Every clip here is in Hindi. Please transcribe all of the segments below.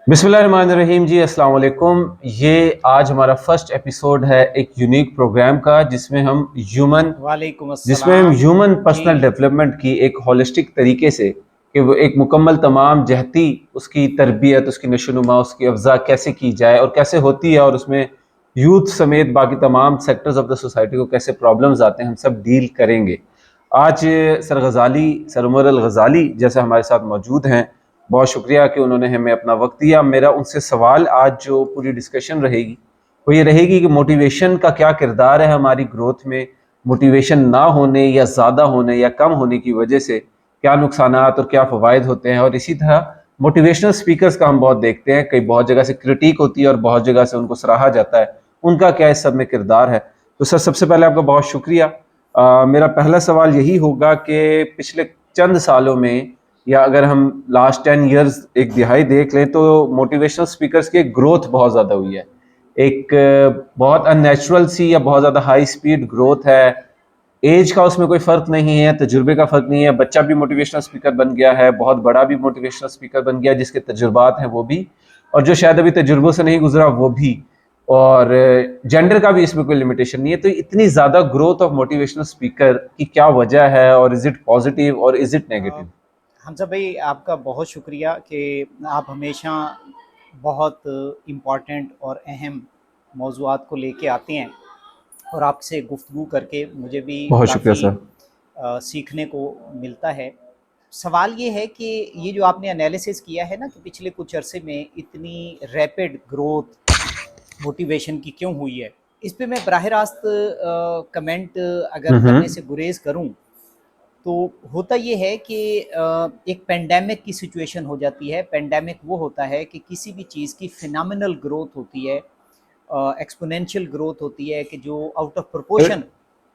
बिस्मिल्लाहिर्रहमानिर्रहीम जी, अस्सलाम वालेकुम। ये आज हमारा फर्स्ट एपिसोड है एक यूनिक प्रोग्राम का वालेकुम जिसमें हम अस्सलाम। ह्यूमन जी। पर्सनल डेवलपमेंट की एक होलिस्टिक तरीके से कि वो एक मुकम्मल तमाम जहती उसकी तरबियत, उसकी नशोनुमा, उसकी अफ़ज़ा कैसे की जाए और कैसे होती है, और उसमें यूथ समेत बाकी तमाम सेक्टर्स ऑफ द सोसाइटी को कैसे प्रॉब्लम्स आते हैं, हम सब डील करेंगे। आज सर गज़ाली, सर उमर अल गज़ाली जैसे हमारे साथ मौजूद हैं। बहुत शुक्रिया कि उन्होंने हमें अपना वक्त दिया। मेरा उनसे सवाल, आज जो पूरी डिस्कशन रहेगी वो ये रहेगी कि मोटिवेशन का क्या किरदार है हमारी ग्रोथ में। मोटिवेशन ना होने या ज़्यादा होने या कम होने की वजह से क्या नुकसानात और क्या फ़वाइद होते हैं। और इसी तरह मोटिवेशनल स्पीकर्स का हम बहुत देखते हैं, कई बहुत जगह से क्रिटिक होती है और बहुत जगह से उनको सराहा जाता है। उनका क्या इस सब में किरदार है? तो सर, सबसे पहले आपका बहुत शुक्रिया। मेरा पहला सवाल यही होगा कि पिछले चंद सालों में, या अगर हम लास्ट 10 ईयर्स, एक दिहाई देख लें, तो मोटिवेशनल स्पीकर्स की ग्रोथ बहुत ज़्यादा हुई है। एक बहुत अननेचुरल सी या बहुत ज़्यादा हाई स्पीड ग्रोथ है। एज का उसमें कोई फ़र्क नहीं है, तजुर्बे का फ़र्क नहीं है। बच्चा भी मोटिवेशनल स्पीकर बन गया है, बहुत बड़ा भी मोटिवेशनल स्पीकर बन गया, जिसके तजुर्बात हैं वो भी, और जो शायद अभी तजुर्बों से नहीं गुजरा वो भी। और जेंडर का भी इसमें कोई लिमिटेशन नहीं है। तो इतनी ज़्यादा ग्रोथ ऑफ मोटिवेशनल स्पीकर की क्या वजह है, और इज़ इट पॉजिटिव और is it a, negative? Hamza भाई, आपका बहुत शुक्रिया कि आप हमेशा बहुत इम्पोर्टेंट और अहम मौज़ूआत को लेके आते हैं, और आपसे गुफ्तगू करके मुझे भी बहुत शुक्रिया काफ़ी सर। सीखने को मिलता है। सवाल ये है कि ये जो आपने एनालिसिस किया है ना कि पिछले कुछ अरसे में इतनी रैपिड ग्रोथ मोटिवेशन की क्यों हुई है, इस पे मैं बराह रास्त कमेंट अगर करने हम्म। से गुरेज़ करूं, तो होता ये है कि एक पेंडेमिक की सिचुएशन हो जाती है। पेंडेमिक वो होता है कि किसी भी चीज़ की फिनोमिनल ग्रोथ होती है, एक्सपोनेंशियल ग्रोथ होती है, कि जो आउट ऑफ प्रोपोर्शन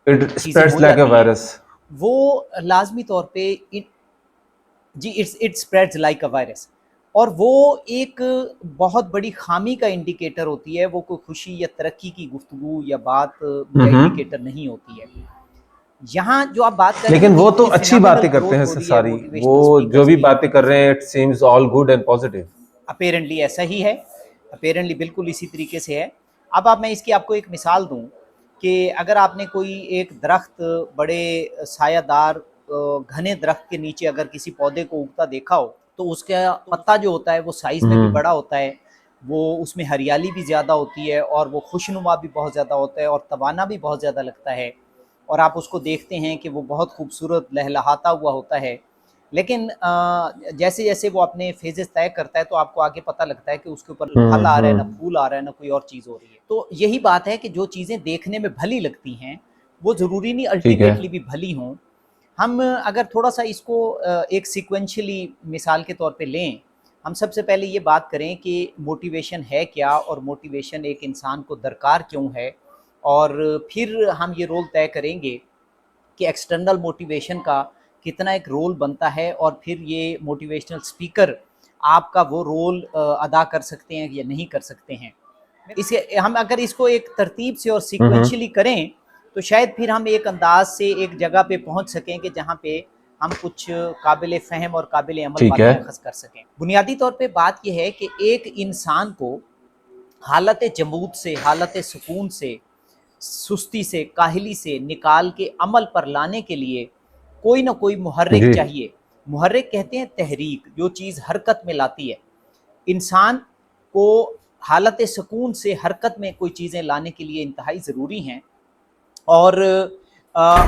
इट चीज़ें स्प्रेड्स हो लाइक अ जाती हैं, वायरस। वो लाजमी तौर पे जी, it spreads like a virus. और वो एक बहुत बड़ी खामी का इंडिकेटर होती है। वो कोई खुशी या तरक्की की गुफ्तगू या बात या हम्म। इंडिकेटर नहीं होती है। यहाँ जो आप बात कर रहे हैं लेकिन कि वो तो इतनी अच्छी फिनोमिनल बातें करते ग्रोथ हैं हो सर रही है सारी। वो मोटिवेशनल जो स्पीकर्स भी की, बातें कर रहे हैं, it seems all good and positive. Apparently ऐसा ही है। अपेरेंटली बिल्कुल इसी तरीके से है। अब आप मैं इसकी आपको एक मिसाल दूं कि अगर आपने कोई एक दरख्त, बड़े सायादार घने दरख्त के नीचे अगर किसी पौधे को उगता देखा हो, तो उसका पत्ता जो होता है वो साइज़ में भी हम्म। बड़ा होता है, वो उसमें हरियाली भी ज़्यादा होती है, और वो खुशनुमा भी बहुत ज़्यादा होता है, और तवाना भी बहुत ज़्यादा लगता है। और आप उसको देखते हैं कि वो बहुत खूबसूरत लहलहाता हुआ होता है। लेकिन जैसे जैसे वो अपने फेजेस तय करता है, तो आपको आगे पता लगता है कि उसके ऊपर फल आ रहा है, ना हम्म। फूल आ रहा है, ना कोई और चीज़ हो रही है। तो यही बात है कि जो चीज़ें देखने में भली लगती हैं, वो ज़रूरी नहीं ठीक है। अल्टीमेटली भी भली हों। हम अगर थोड़ा सा इसको एक सिक्वेंशली मिसाल के तौर पे लें, हम सबसे पहले ये बात करें कि मोटिवेशन है क्या, और मोटिवेशन एक इंसान को दरकार क्यों है। और फिर हम ये रोल तय करेंगे कि एक्सटर्नल मोटिवेशन का कितना एक रोल बनता है, और फिर ये मोटिवेशनल स्पीकर आपका वो रोल अदा कर सकते हैं या नहीं कर सकते हैं। इसे हम अगर इसको एक तरतीब से और हम्म। सिक्वेंशली करें, तो शायद फिर हम एक अंदाज से एक जगह पे पहुंच सकें कि जहाँ पे हम कुछ काबिल फ़हम और काबिल अमल ठीक है। बातें अखज़ कर सकें। बुनियादी तौर पे बात यह है कि एक इंसान को हालत जमूद से, हालत सुकून से, सुस्ती से, काहली से निकाल के अमल पर लाने के लिए कोई ना कोई मुहर्रिक जी। चाहिए। मुहर्रिक कहते हैं तहरीक, जो चीज़ हरकत में लाती है। इंसान को हालत सुकून से हरकत में कोई चीज़ें लाने के लिए इंतहाई ज़रूरी हैं। और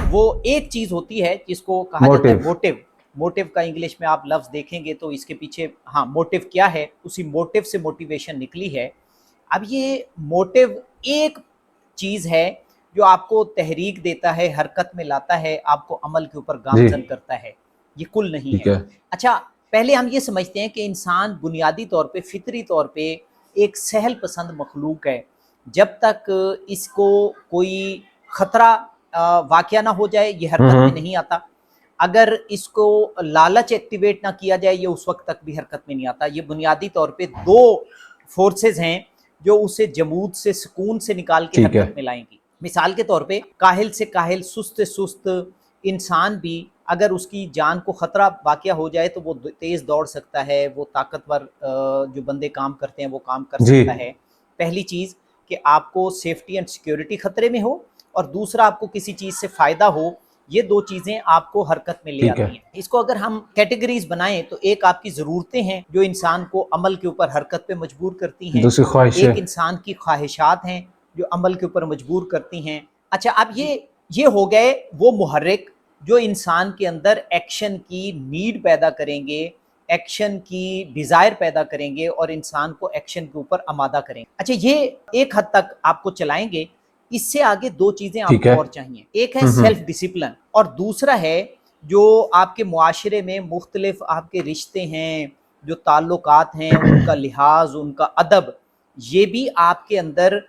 वो एक चीज़ होती है जिसको कहा जाता है मोटिव। मोटिव। मोटिव का इंग्लिश में आप लफ्ज़ देखेंगे तो इसके पीछे, हाँ, मोटिव क्या है, उसी मोटिव से मोटिवेशन निकली है। अब ये मोटिव एक चीज़ है जो आपको तहरीक देता है, हरकत में लाता है, आपको अमल के ऊपर जी। गामज़न करता है, ये कुल नहीं ठीक है। है। अच्छा, पहले हम ये समझते हैं कि इंसान बुनियादी तौर पे, फ़ितरी तौर पे एक सहल पसंद मखलूक है। जब तक इसको कोई ख़तरा वाक़या ना हो जाए, ये हरकत में हम्म। नहीं आता। अगर इसको लालच एक्टिवेट ना किया जाए, ये उस वक़्त तक भी हरकत में नहीं आता। ये बुनियादी तौर पे 2 फ़ोर्सेस हैं जो उसे जमूद से, सुकून से निकाल के ठीक है। हरकत में लाएँगी। मिसाल के तौर पे काहिल से काहिल, सुस्त से सुस्त इंसान भी अगर उसकी जान को ख़तरा वाक़या हो जाए तो वो तेज़ दौड़ सकता है, वो ताकतवर जो बंदे काम करते हैं वो काम कर जी। सकता है। पहली चीज़ कि आपको सेफ्टी एंड सिक्योरिटी खतरे में हो, और दूसरा आपको किसी चीज़ से फ़ायदा हो, ये 2 चीज़ें आपको हरकत में ले ठीक आती है। हैं। इसको अगर हम कैटेगरीज़ बनाएँ तो एक आपकी ज़रूरतें हैं जो इंसान को अमल के ऊपर हरकत पे मजबूर करती हैं। दूसरी ख्वाहिशें। एक इंसान की ख्वाहिशात हैं जो अमल के ऊपर मजबूर करती हैं। अच्छा, अब ये हो गए वो मुहर्रिक जो इंसान के अंदर एक्शन की नीड पैदा करेंगे, एक्शन की डिज़ायर पैदा करेंगे और इंसान को एक्शन के ऊपर आमादा करेंगे। अच्छा, ये एक हद तक आपको चलाएँगे, इससे आगे 2 चीज़ें ठीक आपको है। और चाहिए। एक है सेल्फ डिसिप्लिन और दूसरा है जो आपके मुआशरे में मुख्तलिफ आपके रिश्ते हैं, जो ताल्लुकात हैं, उनका लिहाज़, उनका अदब, ये भी आपके अंदर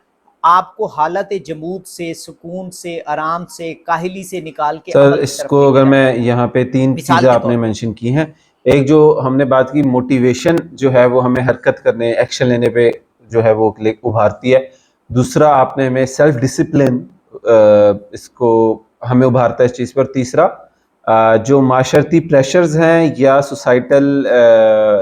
आपको हालत जमूद से, सुकून से, आराम से, काहली से निकाल के सर, अमल की तरफ इसको लेके अगर जाता है। मैं यहाँ पे 3 मिसाल चीज़ें के आपने तौर पे मेंशन की हैं। एक जो हमने बात की मोटिवेशन जो है वो हमें हरकत करने, एक्शन लेने पे जो है वो उभारती है। दूसरा आपने हमें सेल्फ डिसिप्लिन इसको हमें उभारता है इस चीज़ पर। तीसरा जो माशरती प्रेशर्स हैं या सोसाइटल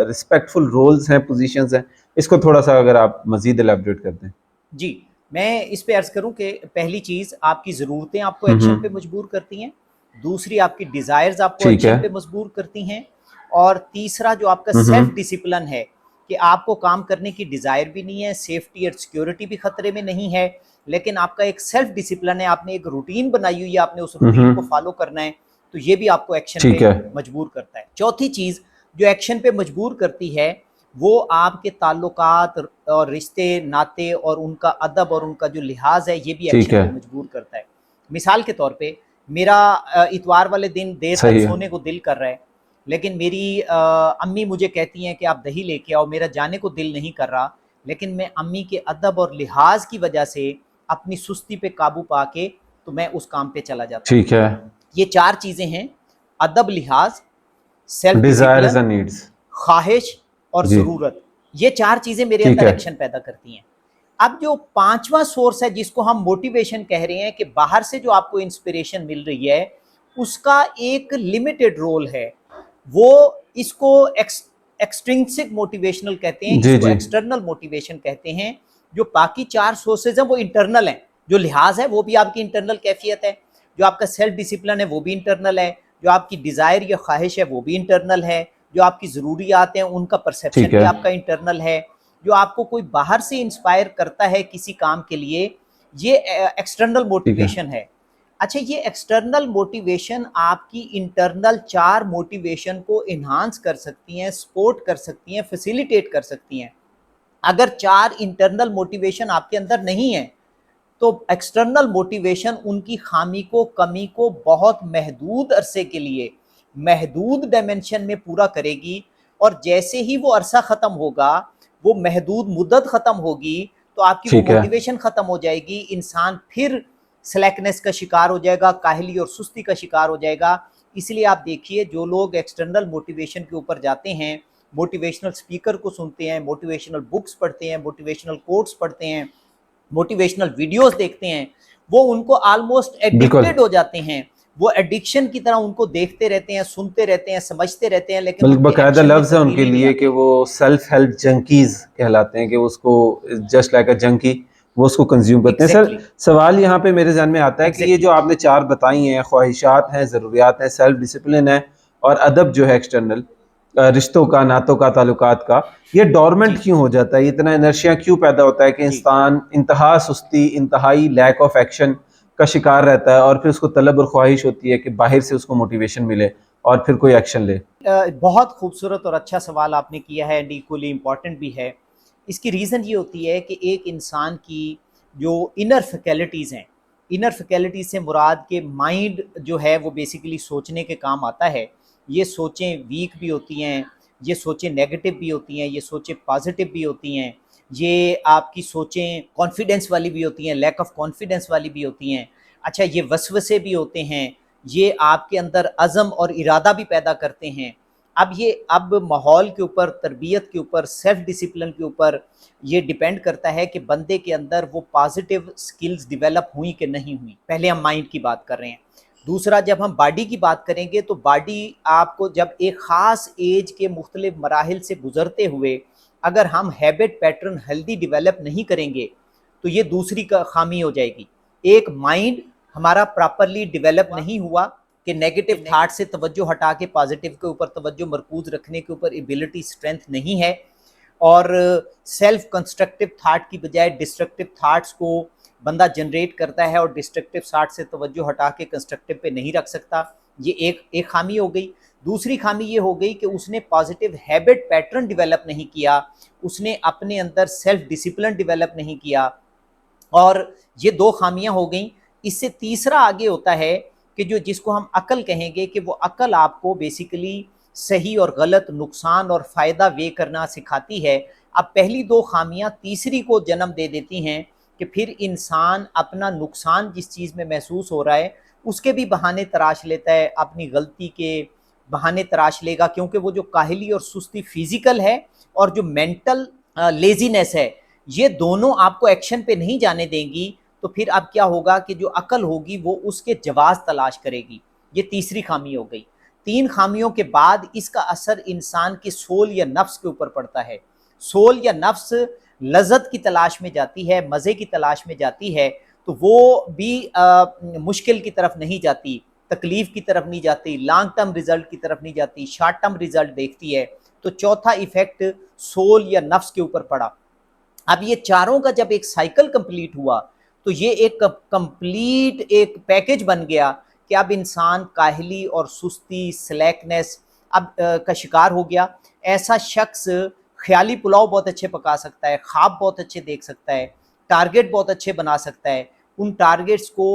रिस्पेक्टफुल रोल्स हैं, पोजीशंस हैं, इसको थोड़ा-सा अगर आप मज़ीद इलैबोरेट कर दें। जी, मैं इस पे अर्ज़ करूँ कि पहली चीज़ आपकी ज़रूरतें आपको हुँ, एक्शन पे हुँ। मजबूर करती हैं, दूसरी आपकी डिज़ायर्स आपको ठीक है। एक्शन पे मजबूर करती हैं, और तीसरा जो आपका हुँ, सेल्फ हुँ। डिसिप्लिन है कि आपको काम करने की डिज़ायर भी नहीं है, सेफ्टी और सिक्योरिटी भी खतरे में नहीं है, लेकिन आपका एक सेल्फ डिसिप्लिन है, आपने एक रूटीन बनाई हुई है, आपने उस हुँ, रूटीन को हुँ। फ़ॉलो करना है, तो ये भी आपको एक्शन ठीक पे है। मजबूर करता है। चौथी चीज़ जो एक्शन पे मजबूर करती है, वो आपके ताल्लुकात और रिश्ते नाते और उनका अदब और उनका जो लिहाज है, ये भी ठीक एक्शन है। पे मजबूर करता है। मिसाल के तौर पे मेरा इतवार वाले दिन देर तक सही है। सोने को दिल कर रहा है, लेकिन मेरी अम्मी मुझे कहती हैं कि आप दही लेके आओ, मेरा जाने को दिल नहीं कर रहा, लेकिन मैं अम्मी के अदब और लिहाज की वजह से अपनी सुस्ती पे काबू पा के तो मैं उस काम पे चला जाता हूँ। ठीक है। ये 4 चीज़ें हैं, अदब, लिहाज, self desires discipline, and needs. ख्वाहिश और जी। ज़रूरत, ये 4 चीज़ें मेरे ठीक अंदर है। एक्शन पैदा करती हैं। अब जो 5वां सोर्स है जिसको हम मोटिवेशन कह रहे हैं कि बाहर से जो आपको इंस्पिरेशन मिल रही है, उसका एक लिमिटेड रोल है। वो इसको एक्सट्रिंसिक मोटिवेशनल कहते हैं, जी, इसको जी। एक्सटर्नल मोटिवेशन कहते हैं। जो बाकी 4 सोर्सेज़ हैं वो इंटरनल हैं। जो लिहाज़ है वो भी आपकी इंटरनल कैफ़ियत है, जो आपका सेल्फ डिसिप्लिन है वो भी इंटरनल है, जो आपकी डिज़ायर या ख्वाहिश है वो भी इंटरनल है, जो आपकी ज़रूरियात हैं उनका परसेप्शन ठीक भी है। आपका इंटरनल है, जो आपको कोई बाहर से इंस्पायर करता है किसी काम के लिए, ये एक्सटर्नल ठीक है। मोटिवेशन है। अच्छा, ये एक्सटर्नल मोटिवेशन आपकी इंटरनल 4 मोटिवेशन को एनहांस कर सकती हैं, सपोर्ट कर सकती हैं, फैसिलिटेट कर सकती हैं। अगर 4 इंटरनल मोटिवेशन आपके अंदर नहीं है, तो एक्सटर्नल मोटिवेशन उनकी खामी को, कमी को बहुत महदूद अरसे के लिए, महदूद डायमेंशन में पूरा करेगी, और जैसे ही वो अरसा ख़त्म होगा, वो महदूद मुद्दत ख़त्म होगी, तो आपकी वो ठीक है। मोटिवेशन ख़त्म हो जाएगी, इंसान फिर स्लैकनेस का शिकार हो जाएगा, काहली और सुस्ती का शिकार हो जाएगा। इसलिए आप देखिए जो लोग एक्सटर्नल मोटिवेशन के ऊपर जाते हैं, मोटिवेशनल स्पीकर को सुनते हैं, मोटिवेशनल बुक्स पढ़ते हैं, मोटिवेशनल कोट्स पढ़ते हैं, मोटिवेशनल वीडियोस देखते हैं, वो उनको ऑलमोस्ट बिल्कुल। एडिक्टेड हो जाते हैं। वो एडिक्शन की तरह उनको देखते रहते हैं, सुनते रहते हैं, समझते रहते हैं, लेकिन उनके बाकायदा एक्शन में लफ्ज़ है उनके तब्दीली नहीं लिए कि आती। वो सेल्फ हेल्प जंकीज़ कहलाते हैं, कि उसको जस्ट लाइक अ जंकी वो उसको कंज़्यूम करते हैं। सर, एग्जैक्टली, सवाल यहाँ पे मेरे ज़हन में आता है कि ये जो एग्जैक्टली। आपने 4 बताई हैं, ख्वाहिशात हैं, ज़रूरियात हैं, सेल्फ डिसिप्लिन है और अदब जो है एक्सटर्नल, रिश्तों का, नातों का, ताल्लुकात का, ये डोरमेंट जी, क्यों हो जाता है? ये इतना इनर्शिया क्यों पैदा होता है कि जी। इंसान इंतहा सुस्ती, इंतहाई लैक ऑफ एक्शन का शिकार रहता है और फिर उसको तलब और ख्वाहिश होती है कि बाहर से उसको मोटिवेशन मिले और फिर कोई एक्शन ले? बहुत खूबसूरत और अच्छा सवाल आपने किया है एंड इक्वली इम्पॉर्टेंट भी है। इसकी रीज़न ये होती है कि एक इंसान की जो इनर फैकल्टीज़ हैं, इनर फैकल्टीज़ से मुराद के माइंड जो है वो बेसिकली सोचने के काम आता है। ये सोचें वीक भी होती हैं, ये सोचें नेगेटिव भी होती हैं, ये सोचें पॉजिटिव भी होती हैं, ये आपकी सोचें कॉन्फिडेंस वाली भी होती हैं, लैक ऑफ कॉन्फिडेंस वाली भी होती हैं। अच्छा, ये वसवसे भी होते हैं, ये आपके अंदर अज़म और इरादा भी पैदा करते हैं। अब माहौल के ऊपर, तरबियत के ऊपर, सेल्फ डिसिप्लिन के ऊपर ये डिपेंड करता है कि बंदे के अंदर वो पॉजिटिव स्किल्स डेवलप हुई कि नहीं हुई। पहले हम माइंड की बात कर रहे हैं। दूसरा, जब हम बॉडी की बात करेंगे तो बॉडी आपको जब एक ख़ास एज के मुख्तलिफ मराहिल से गुजरते हुए अगर हम हैबिट पैटर्न हेल्दी डेवलप नहीं करेंगे तो ये दूसरी का खामी हो जाएगी। एक माइंड हमारा प्रॉपरली डेवलप नहीं हुआ कि नेगेटिव थाट से तवज्जो हटा के पॉजिटिव के ऊपर तवज्जो मरकूज रखने के ऊपर एबिलिटी स्ट्रेंथ नहीं है, और सेल्फ कंस्ट्रक्टिव थाट की बजाय डिस्ट्रक्टिव थाट्स को बंदा जनरेट करता है और डिस्ट्रक्टिव थाट से तवज्जो हटा के कंस्ट्रक्टिव पे नहीं रख सकता। ये एक खामी हो गई। दूसरी खामी ये हो गई कि उसने पॉजिटिव हैबिट पैटर्न डेवलप नहीं किया, उसने अपने अंदर सेल्फ डिसिप्लिन डेवलप नहीं किया, और ये दो खामियां हो गई। इससे तीसरा आगे होता है कि जो जिसको हम अकल कहेंगे कि वो अकल आपको बेसिकली सही और गलत, नुकसान और फ़ायदा वे करना सिखाती है। अब पहली दो खामियां तीसरी को जन्म दे देती हैं कि फिर इंसान अपना नुकसान जिस चीज़ में महसूस हो रहा है उसके भी बहाने तराश लेता है, अपनी गलती के बहाने तराश लेगा, क्योंकि वो जो काहली और सुस्ती फिजिकल है और जो मेंटल लेजीनेस है, ये दोनों आपको एक्शन पे नहीं जाने देंगी। तो फिर अब क्या होगा कि जो अकल होगी वो उसके जवाज़ तलाश करेगी। ये तीसरी खामी हो गई। तीन खामियों के बाद इसका असर इंसान के सोल या नफ्स के ऊपर पड़ता है। सोल या नफ्स लज़्ज़त की तलाश में जाती है, मज़े की तलाश में जाती है, तो वो भी मुश्किल की तरफ नहीं जाती, तकलीफ़ की तरफ नहीं जाती, लॉन्ग टर्म रिज़ल्ट की तरफ नहीं जाती, शॉर्ट टर्म रिज़ल्ट देखती है। तो चौथा इफ़ेक्ट सोल या नफ्स के ऊपर पड़ा। अब ये चारों का जब एक साइकिल कंप्लीट हुआ तो ये एक कंप्लीट एक पैकेज बन गया कि अब इंसान काहली और सुस्ती, स्लैकनेस अब का शिकार हो गया। ऐसा शख्स ख्याली पुलाव बहुत अच्छे पका सकता है, ख्वाब बहुत अच्छे देख सकता है, टारगेट बहुत अच्छे बना सकता है। उन टारगेट्स को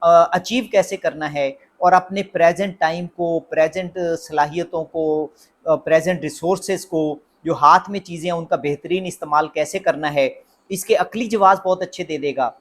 अचीव कैसे करना है और अपने प्रेजेंट टाइम को, प्रेजेंट सलाहियतों को, प्रेजेंट रिसोर्सेज को, जो हाथ में चीज़ें हैं उनका बेहतरीन इस्तेमाल कैसे करना है, इसके अकली जवाब बहुत अच्छे दे देगा,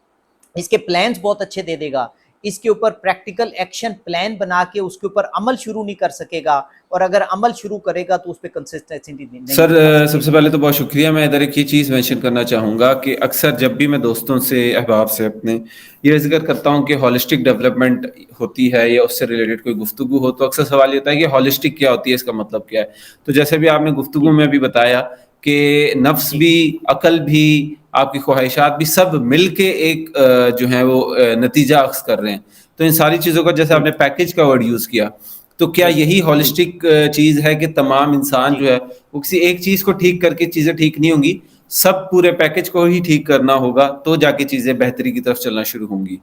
इसके प्लान्स बहुत अच्छे दे देगा। इसके ऊपर प्रैक्टिकल एक्शन प्लान बना के उसके ऊपर अमल शुरू नहीं कर सकेगा, और अगर अमल शुरू करेगा तो उस पर कंसिस्टेंसी नहीं सर दिखा सबसे सकेगा। पहले तो बहुत शुक्रिया। मैं इधर एक ये चीज़ मेंशन करना चाहूँगा कि अक्सर जब भी मैं दोस्तों से, अहबाब से अपने ये ज़िक्र करता हूँ कि हॉलिस्टिक डेवलपमेंट होती है या उससे रिलेटेड कोई गुफ्तगू हो, तो अक्सर सवाल ये होता है कि हॉलिस्टिक क्या होती है, इसका मतलब क्या है। तो जैसे भी आपने गुफ्तगू जी में भी बताया कि नफ्स जी भी, अकल भी, आपकी ख्वाहिशात भी सब मिल के एक जो है वो नतीजा अक्स कर रहे हैं। तो इन सारी चीज़ों का, जैसे आपने बिल्कुल पैकेज का वर्ड यूज़ किया, तो क्या बिल्कुल यही बिल्कुल। हॉलिस्टिक चीज़ है कि तमाम इंसान जी, जो है वो किसी एक चीज़ को ठीक करके चीज़ें ठीक नहीं होंगी, सब पूरे पैकेज को ही ठीक करना होगा, तो जाके चीज़ें बेहतरी की तरफ चलना शुरू होंगी।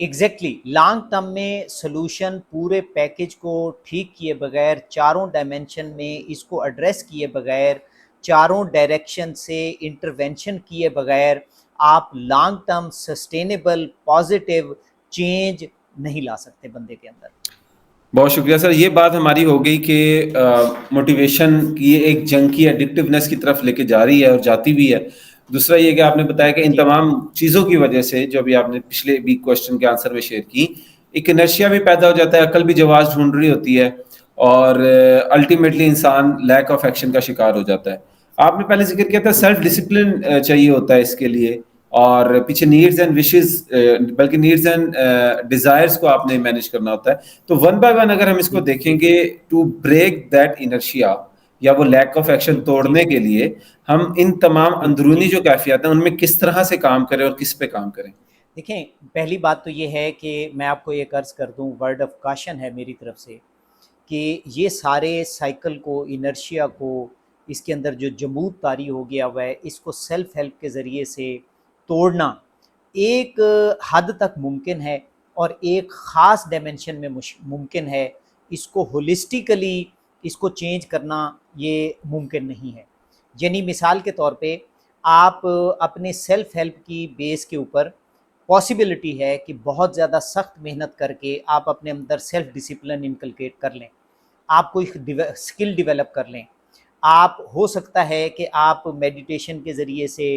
एग्जैक्टली लॉन्ग टर्म में सोल्यूशन पूरे पैकेज को ठीक किए बगैर, चारों डायमेंशन में इसको एड्रेस किए बगैर, चारों डायरेक्शन से इंटरवेंशन किए बगैर आप long term sustainable positive change नहीं ला सकते बंदे के अंदर। बहुत शुक्रिया सर। ये बात हमारी हो गई कि मोटिवेशन की ये एक जंग की एडिक्टिवनेस की तरफ लेके जा रही है और जाती भी है। दूसरा ये कि आपने बताया कि इन जी तमाम चीज़ों की वजह से, जो अभी आपने पिछले भी क्वेश्चन के आंसर में शेयर की, एक इनर्शिया भी पैदा हो जाता है, अकल भी जवाब ढूंढ रही होती है, और अल्टीमेटली इंसान लैक ऑफ एक्शन का शिकार हो जाता है। आपने पहले जिक्र किया था सेल्फ डिसिप्लिन चाहिए होता है इसके लिए, और पीछे नीड्स एंड विशेस, बल्कि नीड्स एंड डिजायर्स को आपने मैनेज करना होता है। तो वन बाय वन अगर हम इसको जी जी देखेंगे, टू ब्रेक दैट इनर्शिया या वो लैक ऑफ एक्शन जी जी तोड़ने के लिए, हम इन तमाम अंदरूनी जी। जो कैफियत हैं उनमें किस तरह से काम करें और किस पे काम करें? देखें, पहली बात तो ये है कि मैं आपको एक अर्ज़ कर दूं, वर्ड ऑफ काशन है मेरी तरफ से कि ये सारे साइकिल को, इनर्शिया को, इसके अंदर जो जमूद तारी हो गया हुआ है, इसको सेल्फ हेल्प के ज़रिए से तोड़ना एक हद तक मुमकिन है, और एक ख़ास डायमेंशन में मुमकिन है। इसको होलिस्टिकली इसको चेंज करना ये मुमकिन नहीं है। यानी मिसाल के तौर पे आप अपने सेल्फ हेल्प की बेस के ऊपर पॉसिबिलिटी है कि बहुत ज़्यादा सख्त मेहनत करके आप अपने अंदर सेल्फ डिसिप्लिन इनकलकेट कर लें, आप कोई स्किल डेवलप कर लें। आप हो सकता है कि आप मेडिटेशन के ज़रिए से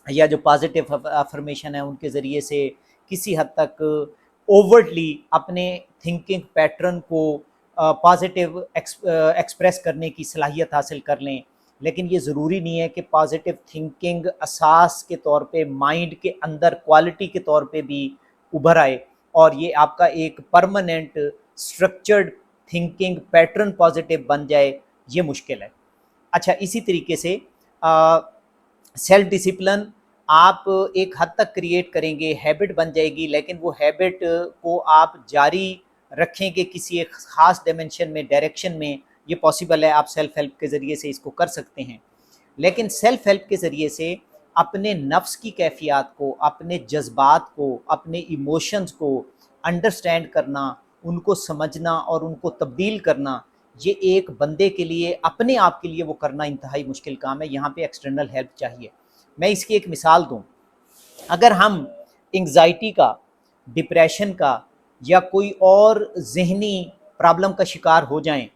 या जो पॉजिटिव अफर्मेशन है उनके ज़रिए से किसी हद तक ओवर्टली अपने थिंकिंग पैटर्न को पॉजिटिव एक्सप्रेस करने की सलाहियत हासिल कर लें। लेकिन ये ज़रूरी नहीं है कि पॉजिटिव थिंकिंग असास के तौर पे माइंड के अंदर क्वालिटी के तौर पे भी उभर आए। और ये आपका एक permanent structured thinking pattern positive बन जाए, ये मुश्किल है। अच्छा, इसी तरीके से सेल्फ डिसिप्लिन आप एक हद तक क्रिएट करेंगे, हैबिट बन जाएगी, लेकिन वो हैबिट को आप जारी रखेंगे किसी एक ख़ास डायमेंशन में, डायरेक्शन में, ये पॉसिबल है, आप सेल्फ हेल्प के ज़रिए से इसको कर सकते हैं। लेकिन सेल्फ हेल्प के ज़रिए से अपने नफ्स की कैफ़ियत को, अपने जज्बात को, अपने इमोशंस को अंडरस्टैंड करना, उनको समझना और उनको तब्दील करना, ये एक बंदे के लिए, अपने आप के लिए वो करना इंतहाई मुश्किल काम है। यहाँ पे एक्सटर्नल हेल्प चाहिए। मैं इसकी एक मिसाल दूँ, अगर हम एंग्जाइटी का, डिप्रेशन का या कोई और ज़हनी प्रॉब्लम का शिकार हो जाएं,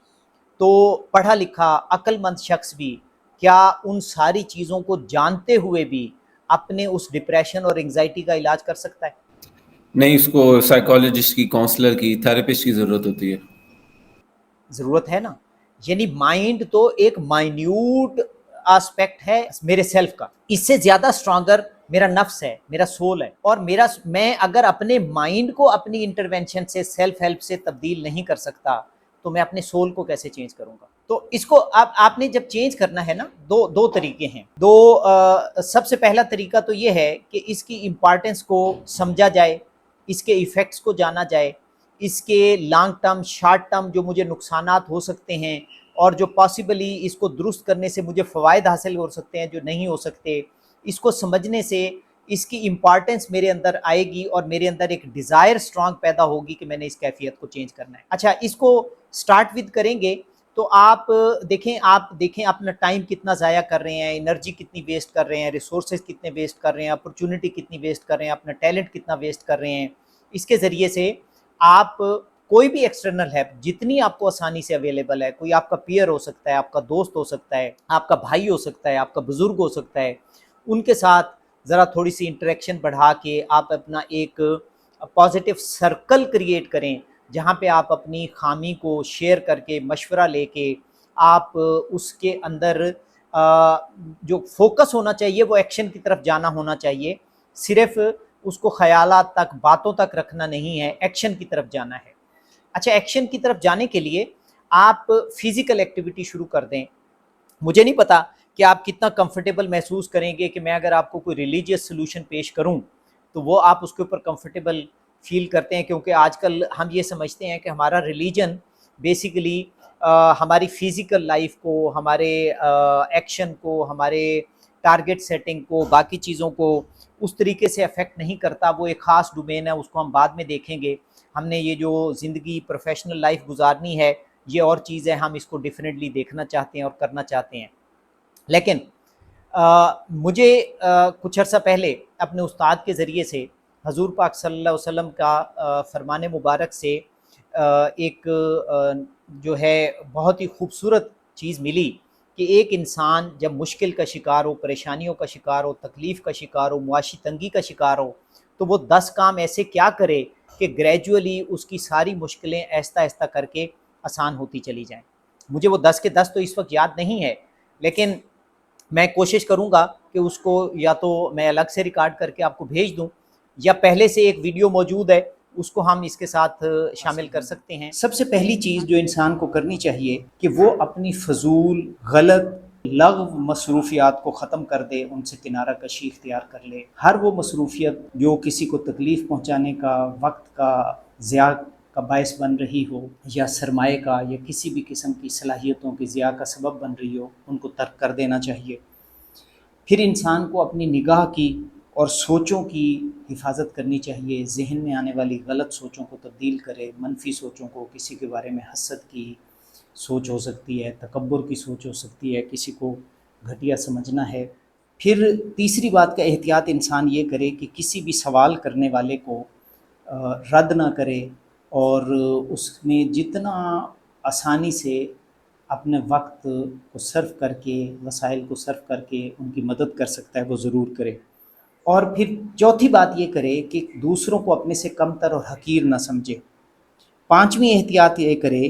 तो पढ़ा लिखा अक्लमंद शख्स भी क्या उन सारी चीज़ों को जानते हुए भी अपने उस डिप्रेशन और एंग्जाइटी का इलाज कर सकता है? नहीं, उसको साइकोलॉजिस्ट की, काउंसलर की, थेरेपिस्ट की ज़रूरत होती है। ज़रूरत है ना। यानी माइंड तो एक माइन्यूट एस्पेक्ट है मेरे सेल्फ का, इससे ज़्यादा स्ट्रॉन्गर मेरा नफ्स है, मेरा सोल है। और मैं अगर अपने माइंड को अपनी इंटरवेंशन से, सेल्फ हेल्प से तब्दील नहीं कर सकता, तो मैं अपने सोल को कैसे चेंज करूँगा? तो इसको आपने जब चेंज करना है ना, दो तरीके हैं। सबसे पहला तरीका तो ये है कि इसकी इम्पॉर्टेंस को समझा जाए, इसके इफ़ेक्ट्स को जाना जाए, इसके लॉन्ग टर्म, शॉर्ट टर्म जो मुझे नुकसानात हो सकते हैं और जो पॉसिबली इसको दुरुस्त करने से मुझे फ़वाइद हासिल हो सकते हैं, जो नहीं हो सकते, इसको समझने से इसकी इम्पॉर्टेंस मेरे अंदर आएगी और मेरे अंदर एक डिज़ायर स्ट्रॉन्ग पैदा होगी कि मैंने इस कैफियत को चेंज करना है। अच्छा, इसको स्टार्ट विद करेंगे तो आप देखें अपना टाइम कितना ज़ाया कर रहे हैं, एनर्जी कितनी वेस्ट कर रहे हैं, रिसोर्सेज कितने वेस्ट कर रहे हैं, अपॉर्चुनिटी कितनी वेस्ट कर रहे हैं, अपना टैलेंट कितना वेस्ट कर रहे हैं। इसके ज़रिए से आप कोई भी एक्सटर्नल हेल्प जितनी आपको आसानी से अवेलेबल है, कोई आपका पीयर हो सकता है, आपका दोस्त हो सकता है, आपका भाई हो सकता है, आपका बुज़ुर्ग हो सकता है, उनके साथ ज़रा थोड़ी सी इंटरेक्शन बढ़ा के आप अपना एक पॉजिटिव सर्कल क्रिएट करें, जहाँ पे आप अपनी खामी को शेयर करके, मशवरा लेके, आप उसके अंदर जो फोकस होना चाहिए वो एक्शन की तरफ जाना होना चाहिए। सिर्फ उसको ख़यालात तक, बातों तक रखना नहीं है, एक्शन की तरफ जाना है। अच्छा, एक्शन की तरफ जाने के लिए आप फिज़िकल एक्टिविटी शुरू कर दें। मुझे नहीं पता कि आप कितना कंफर्टेबल महसूस करेंगे कि मैं अगर आपको कोई रिलीजियस सॉल्यूशन पेश करूं, तो वो आप उसके ऊपर कंफर्टेबल फील करते हैं, क्योंकि आजकल हम ये समझते हैं कि हमारा रिलीजन बेसिकली हमारी फ़िज़िकल लाइफ को, हमारे एक्शन को, हमारे टारगेट सेटिंग को, बाकी चीज़ों को उस तरीके से अफेक्ट नहीं करता। वो एक ख़ास डोमेन है, उसको हम बाद में देखेंगे। हमने ये जो ज़िंदगी, प्रोफेशनल लाइफ गुजारनी है, ये और चीज़ है, हम इसको डिफरेंटली देखना चाहते हैं और करना चाहते हैं। लेकिन मुझे कुछ अर्सा पहले अपने उस्ताद के ज़रिए से हजूर पाक सल्लल्लाहु अलैहि वसल्लम का फरमान मुबारक से एक जो है बहुत ही खूबसूरत चीज़ मिली कि एक इंसान जब मुश्किल का शिकार हो, परेशानियों का शिकार हो, तकलीफ़ का शिकार हो, मुआशी तंगी का शिकार हो, तो वो 10 काम ऐसे क्या करे कि ग्रेजुअली उसकी सारी मुश्किलें आहिस्ता आहिस्ता करके आसान होती चली जाएँ। मुझे वो 10 के 10 तो इस वक्त याद नहीं है, लेकिन मैं कोशिश करूँगा कि उसको या तो मैं अलग से रिकॉर्ड करके आपको भेज दूँ, या पहले से एक वीडियो मौजूद है, उसको हम इसके साथ शामिल कर सकते हैं। सबसे पहली चीज़ जो इंसान को करनी चाहिए कि वो अपनी फ़जूल, गलत, लग़्व मसरूफ़ियात को ख़त्म कर दे, उनसे किनारा कशी इख्तियार कर ले। हर वो मसरूफ़ियत जो किसी को तकलीफ़ पहुँचाने का, वक्त का ज़िया का बायस बन रही हो, या सरमाए का या किसी भी किस्म की सलाहियतों की ज़िया का सबब बन रही हो, उनको तर्क कर देना चाहिए। फिर इंसान को अपनी निगाह की और सोचों की हिफाजत करनी चाहिए। ज़हन में आने वाली गलत सोचों को तब्दील करे, मनफी सोचों को, किसी के बारे में हसद की सोच हो सकती है, तकब्बुर की सोच हो सकती है, किसी को घटिया समझना है। फिर तीसरी बात का एहतियात इंसान ये करे कि किसी भी सवाल करने वाले को रद्द ना करे, और उसमें जितना आसानी से अपने वक्त को सर्व करके, वसाइल को सर्व करके उनकी मदद कर सकता है, वो ज़रूर करे। और फिर चौथी बात ये करे कि दूसरों को अपने से कमतर और हकीर ना समझे। पांचवी एहतियात ये करे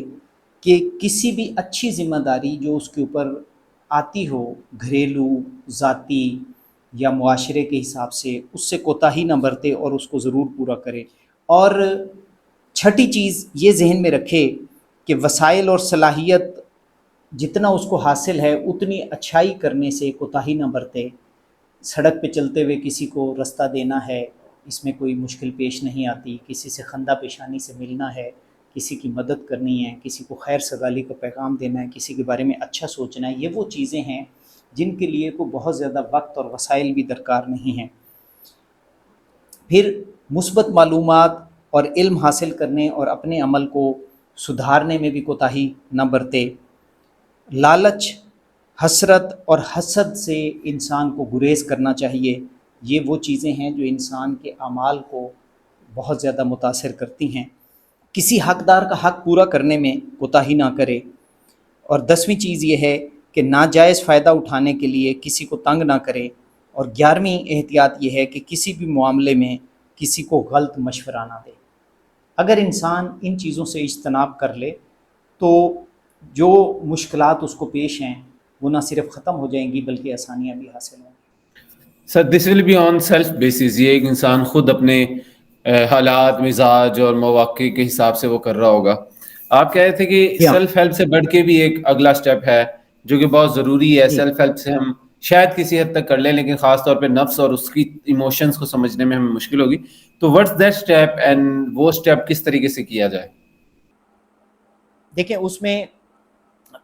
कि किसी भी अच्छी ज़िम्मेदारी जो उसके ऊपर आती हो, घरेलू, ज़ाती या मुआशरे के हिसाब से, उससे कोताही ना बरते और उसको ज़रूर पूरा करे। और छठी चीज़ ये जहन में रखे कि वसाइल और सलाहियत जितना उसको हासिल है उतनी अच्छाई करने से कोताही ना बरते। सड़क पे चलते हुए किसी को रास्ता देना है, इसमें कोई मुश्किल पेश नहीं आती। किसी से खंदा पेशानी से मिलना है, किसी की मदद करनी है, किसी को खैर सगाली का पैगाम देना है, किसी के बारे में अच्छा सोचना है, ये वो चीज़ें हैं जिनके लिए को बहुत ज़्यादा वक्त और वसाइल भी दरकार नहीं हैं। फिर मुस्बत मालूमात और इल्म हासिल करने और अपने अमल को सुधारने में भी कोताही न बरते। लालच, हसरत और हसद से इंसान को गुरेज करना चाहिए। ये वो चीज़ें हैं जो इंसान के अमाल को बहुत ज़्यादा मुतासिर करती हैं। किसी हकदार का हक़ पूरा करने में कोताही ना करे। और 10वीं चीज़ ये है कि नाजायज़ फ़ायदा उठाने के लिए किसी को तंग ना करे। और 11वीं एहतियात ये है कि किसी भी मामले में किसी को गलत मशवरा ना दे। अगर इंसान इन चीज़ों से इज्तनाब कर ले तो जो मुश्किलात उसको पेश हैं वो ना सिर्फ ख़त्म हो जाएंगी बल्कि आसानियाँ भी हासिल होंगी। Sir this will be on self basis, ये एक इंसान खुद अपने हालात मिजाज और मौक़े के हिसाब से वो कर रहा होगा। आप कह रहे थे कि हाँ सेल्फ हेल्प से बढ़ के भी एक अगला स्टेप है जो कि बहुत ज़रूरी है। जी, सेल्फ हेल्प से हम शायद किसी हद तक कर लें, लेकिन ख़ास तौर पे नफ्स और उसकी इमोशंस को समझने में हमें मुश्किल होगी। तो व्हाट्स दैट स्टेप एंड वो स्टेप किस तरीके से किया जाए? देखिए उसमें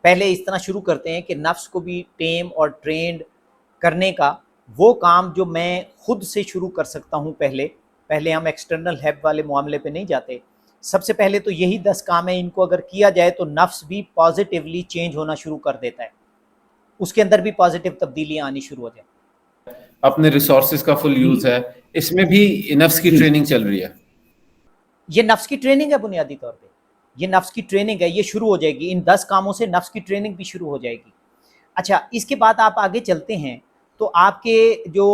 पहले इस तरह शुरू करते हैं कि नफ्स को भी टेम और ट्रेंड करने का वो काम जो मैं खुद से शुरू कर सकता हूँ। पहले हम एक्सटर्नल हेल्प वाले मामले पे नहीं जाते। सबसे पहले तो यही 10 काम है, इनको अगर किया जाए तो नफ्स भी पॉजिटिवली चेंज होना शुरू कर देता है, उसके अंदर भी पॉजिटिव तब्दीलियाँ आनी शुरू हो जाए। अपने रिसोर्सेज का फुल यूज़ है, इसमें भी नफ्स की जी, ट्रेनिंग चल रही है। ये नफ्स की ट्रेनिंग है बुनियादी तौर पे, ये नफ्स की ट्रेनिंग है, ये शुरू हो जाएगी। इन 10 कामों से नफ्स की ट्रेनिंग भी शुरू हो जाएगी। अच्छा, इसके बाद आप आगे चलते हैं तो आपके जो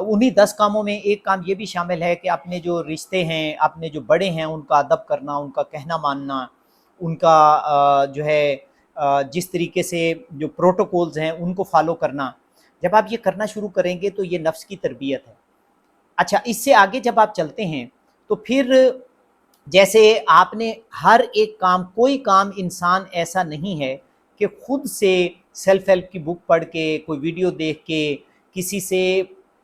उन्हीं 10 कामों में एक काम ये भी शामिल है कि अपने जो रिश्ते हैं, अपने जो बड़े हैं उनका अदब करना, उनका कहना मानना, उनका जो है जिस तरीके से जो प्रोटोकॉल्स हैं उनको फॉलो करना। जब आप ये करना शुरू करेंगे तो ये नफ्स की तरबियत है। अच्छा, इससे आगे जब आप चलते हैं तो फिर जैसे आपने हर एक काम, कोई काम इंसान ऐसा नहीं है कि खुद से सेल्फ हेल्प की बुक पढ़ के, कोई वीडियो देख के, किसी से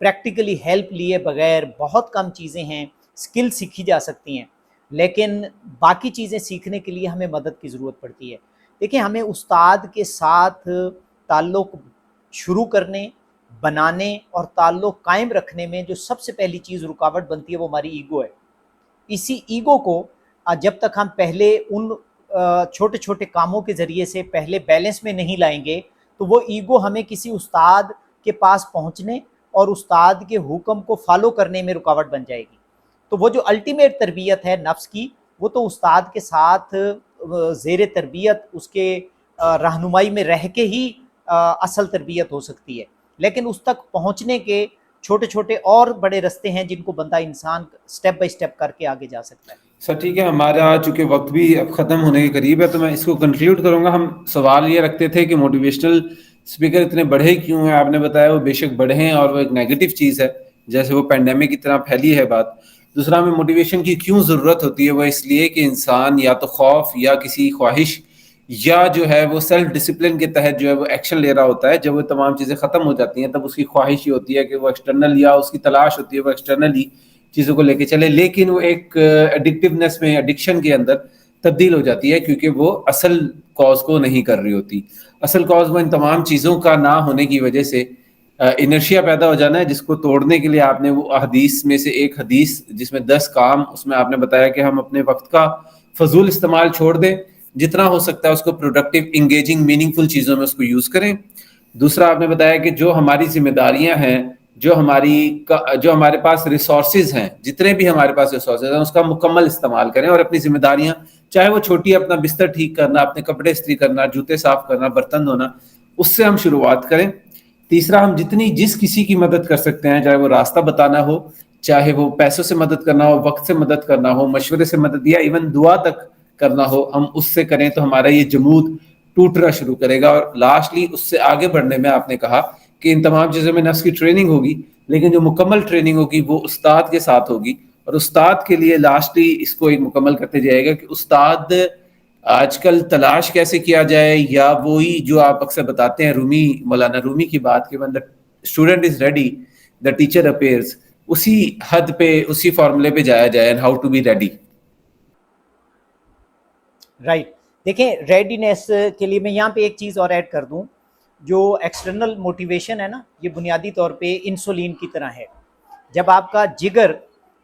प्रैक्टिकली हेल्प लिए बगैर, बहुत कम चीज़ें हैं, स्किल सीखी जा सकती हैं, लेकिन बाकी चीज़ें सीखने के लिए हमें मदद की ज़रूरत पड़ती है। देखिए, हमें उस्ताद के साथ ताल्लुक़ शुरू करने, बनाने और ताल्लुक़ कायम रखने में जो सबसे पहली चीज़ रुकावट बनती है वो हमारी ईगो है। इसी ईगो को जब तक हम पहले उन छोटे छोटे कामों के ज़रिए से पहले बैलेंस में नहीं लाएंगे तो वो ईगो हमें किसी उस्ताद के पास पहुंचने और उस्ताद के हुक्म को फॉलो करने में रुकावट बन जाएगी। तो वो जो अल्टीमेट तरबियत है नफ्स की, वो तो उस्ताद के साथ ज़ेर तरबियत, उसके रहनुमाई में रह के ही असल तरबियत हो सकती है। लेकिन उस तक पहुंचने के छोटे छोटे और बड़े रास्ते हैं जिनको बंदा इंसान स्टेप बाय स्टेप करके आगे जा सकता है। सर ठीक है, हमारा चूंकि वक्त भी अब ख़त्म होने के करीब है तो मैं इसको कंक्लूड करूंगा। हम सवाल ये रखते थे कि मोटिवेशनल स्पीकर इतने बढ़े क्यों हैं। आपने बताया वो बेशक बढ़े हैं और वो एक नेगेटिव चीज़ है, जैसे वो पेंडेमिक की तरह फैली है बात। दूसरा, हमें मोटिवेशन की क्यों ज़रूरत होती है, वो इसलिए कि इंसान या तो खौफ या किसी ख्वाहिश या जो है वो सेल्फ डिसिप्लिन के तहत जो है वो एक्शन ले रहा होता है। जब वो तमाम चीज़ें ख़त्म हो जाती हैं तब उसकी ख्वाहिश ये होती है कि वो एक्सटर्नल, या उसकी तलाश होती है वो एक्सटर्नली चीज़ों को लेके चले, लेकिन वो एक एडिक्टिवनेस में, एडिक्शन के अंदर तब्दील हो जाती है क्योंकि वो असल कॉज को नहीं कर रही होती। असल कॉज वो इन तमाम चीज़ों का ना होने की वजह से इनर्शिया पैदा हो जाना है, जिसको तोड़ने के लिए आपने वो हदीस में से एक हदीस जिसमें 10 काम, उसमें आपने बताया कि हम अपने वक्त का फजूल इस्तेमाल छोड़ दें, जितना हो सकता है उसको प्रोडक्टिव, इंगेजिंग, मीनिंगफुल चीज़ों में उसको यूज़ करें। दूसरा, आपने बताया कि जो हमारी जिम्मेदारियां हैं, जो हमारे पास रिसोर्सेज हैं, जितने भी हमारे पास रिसोर्सेज हैं उसका मुकम्मल इस्तेमाल करें और अपनी जिम्मेदारियां, चाहे वो छोटी, अपना बिस्तर ठीक करना, अपने कपड़े इस्त्री करना, जूते साफ करना, बर्तन धोना, उससे हम शुरुआत करें। तीसरा, हम जिस किसी की मदद कर सकते हैं, चाहे वो रास्ता बताना हो, चाहे वो पैसों से मदद करना हो, वक्त से मदद करना हो, मशवरे से मदद, या इवन दुआ तक करना हो, हम उससे करें तो हमारा ये जमूद टूटना शुरू करेगा। और लास्टली उससे आगे बढ़ने में आपने कहा कि इन तमाम चीज़ों में नफ्स की ट्रेनिंग होगी, लेकिन जो मुकम्मल ट्रेनिंग होगी वो उस्ताद के साथ होगी, और उस्ताद के लिए लास्टली इसको एक मुकम्मल करते जाएगा कि उस्ताद आजकल तलाश कैसे किया जाए, या वही जो आप अक्सर बताते हैं रूमी, मौलाना रूमी की बात कि the student is ready the teacher appears, उसी हद पे उसी फॉर्मूले पे जाया जाए, and how to be ready. Right. देखें, रेडीनेस के लिए मैं यहाँ पे एक चीज़ और ऐड कर दूँ, जो एक्सटर्नल मोटिवेशन है ना, ये बुनियादी तौर पे इंसुलिन की तरह है। जब आपका जिगर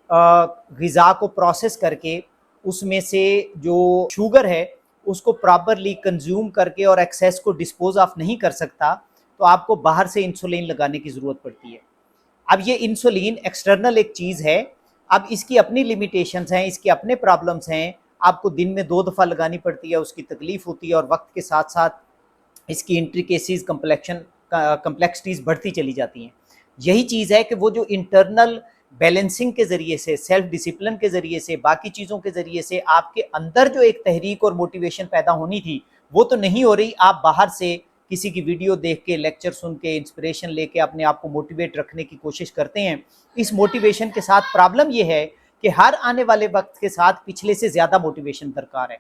ग़िज़ा को प्रोसेस करके उसमें से जो शुगर है उसको प्रॉपरली कंज्यूम करके और एक्सेस को डिस्पोज ऑफ नहीं कर सकता, तो आपको बाहर से इंसुलिन लगाने की ज़रूरत पड़ती है। अब ये इंसुलिन एक्सटर्नल एक चीज़ है, अब इसकी अपनी लिमिटेशंस हैं, इसके अपने प्रॉब्लम्स हैं। आपको दिन में 2 दफ़ा लगानी पड़ती है, उसकी तकलीफ़ होती है, और वक्त के साथ साथ इसकी इंट्रिकेसीज कम्प्लेक्सिटीज़ बढ़ती चली जाती हैं। यही चीज़ है कि वो जो इंटरनल बैलेंसिंग के ज़रिए से, सेल्फ डिसिप्लिन के ज़रिए से, बाकी चीज़ों के ज़रिए से आपके अंदर जो एक तहरीक और मोटिवेशन पैदा होनी थी, वो तो नहीं हो रही। आप बाहर से किसी की वीडियो देख के, लेक्चर सुन के, इंस्पिरेशन लेके अपने आप को मोटिवेट रखने की कोशिश करते हैं। इस मोटिवेशन के साथ प्रॉब्लम ये है कि हर आने वाले वक्त के साथ पिछले से ज़्यादा मोटिवेशन दरकार है,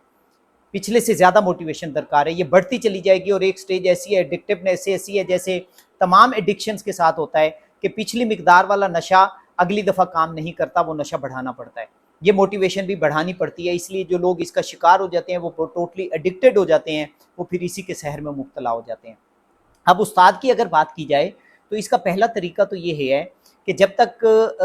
पिछले से ज़्यादा मोटिवेशन दरकार है। ये बढ़ती चली जाएगी, और एक स्टेज ऐसी है, एडिक्टिवनेस ऐसी है, जैसे तमाम एडिक्शंस के साथ होता है कि पिछली मिकदार वाला नशा अगली दफ़ा काम नहीं करता, वो नशा बढ़ाना पड़ता है। ये मोटिवेशन भी बढ़ानी पड़ती है, इसलिए जो लोग इसका शिकार हो जाते हैं, वो टोटली एडिक्टेड हो जाते हैं, वो फिर इसी के सहर में मुब्तला हो जाते हैं। अब उस्ताद की अगर बात की जाए, तो इसका पहला तरीका तो ये है कि जब तक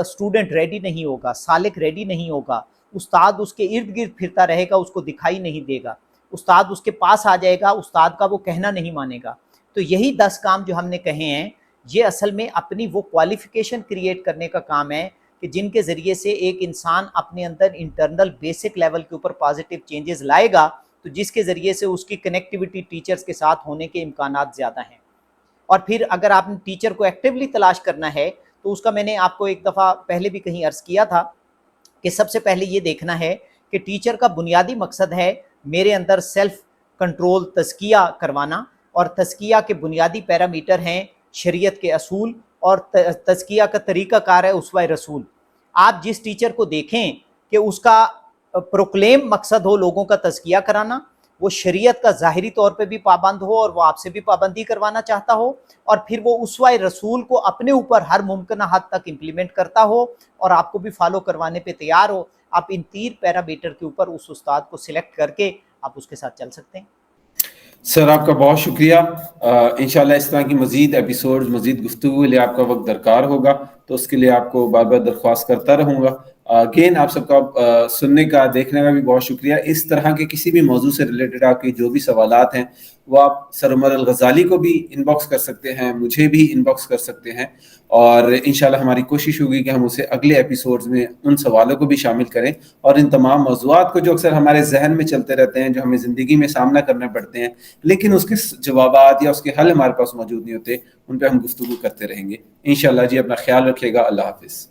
स्टूडेंट रेडी नहीं होगा, सालिक रेडी नहीं होगा, उस्ताद उसके इर्द गिर्द फिरता रहेगा, उसको दिखाई नहीं देगा, उस्ताद उसके पास आ जाएगा, उस्ताद का वो कहना नहीं मानेगा। तो यही 10 काम जो हमने कहे हैं, ये असल में अपनी वो क्वालिफिकेशन क्रिएट करने का काम है कि जिनके ज़रिए से एक इंसान अपने अंदर इंटरनल बेसिक लेवल के ऊपर पॉजिटिव चेंजेस लाएगा, तो जिसके ज़रिए से उसकी कनेक्टिविटी टीचर्स के साथ होने के इम्कानात ज़्यादा हैं। और फिर अगर आपने टीचर को एक्टिवली तलाश करना है, तो उसका मैंने आपको एक दफ़ा पहले भी कहीं अर्ज़ किया था कि सबसे पहले ये देखना है कि टीचर का बुनियादी मकसद है मेरे अंदर सेल्फ कंट्रोल, तज़किया करवाना, और तज़किया के बुनियादी पैरामीटर हैं शरीयत के असूल, और तज़किया का तरीक़ाकार है उसवा रसूल। आप जिस टीचर को देखें कि उसका प्रोक्लेम मकसद हो लोगों का तज़किया कराना, वो शरीयत का ज़ाहिरी तौर पे भी पाबंद हो और वो आपसे भी पाबंदी करवाना चाहता हो, और फिर वो उसवा रसूल को अपने ऊपर हर मुमकिन हद तक इम्प्लीमेंट करता हो और आपको भी फॉलो करवाने पे तैयार हो, आप इन 3 पैरामीटर के ऊपर उस उस्ताद को सिलेक्ट करके आप उसके साथ चल सकते हैं। सर आपका बहुत शुक्रिया। इंशाल्लाह इस तरह की मज़ीद एपिसोड्स, मज़ीद गुफ्तगू के लिए आपका वक्त दरकार होगा, तो उसके लिए आपको बार बार दरख्वास्त करता रहूँगा। अगेन आप सबका सुनने का, देखने का भी बहुत शुक्रिया। इस तरह के किसी भी मौजू से रिलेटेड आपके जो भी सवालात हैं, वो आप सर उमर अल गज़ाली को भी इनबॉक्स कर सकते हैं, मुझे भी इनबॉक्स कर सकते हैं, और इंशाल्लाह हमारी कोशिश होगी कि हम उसे अगले एपिसोड्स में उन सवालों को भी शामिल करें, और इन तमाम मौज़ूआत को जो अक्सर हमारे जहन में चलते रहते हैं, जो हमें ज़िंदगी में सामना करने पड़ते हैं, लेकिन उसके जवाबात या उसके हल हमारे पास मौजूद नहीं होते, उन पर हम गुफ्तगू करते रहेंगे इंशाल्लाह। जी अपना ख्याल रखिएगा। अल्लाह हाफिज़।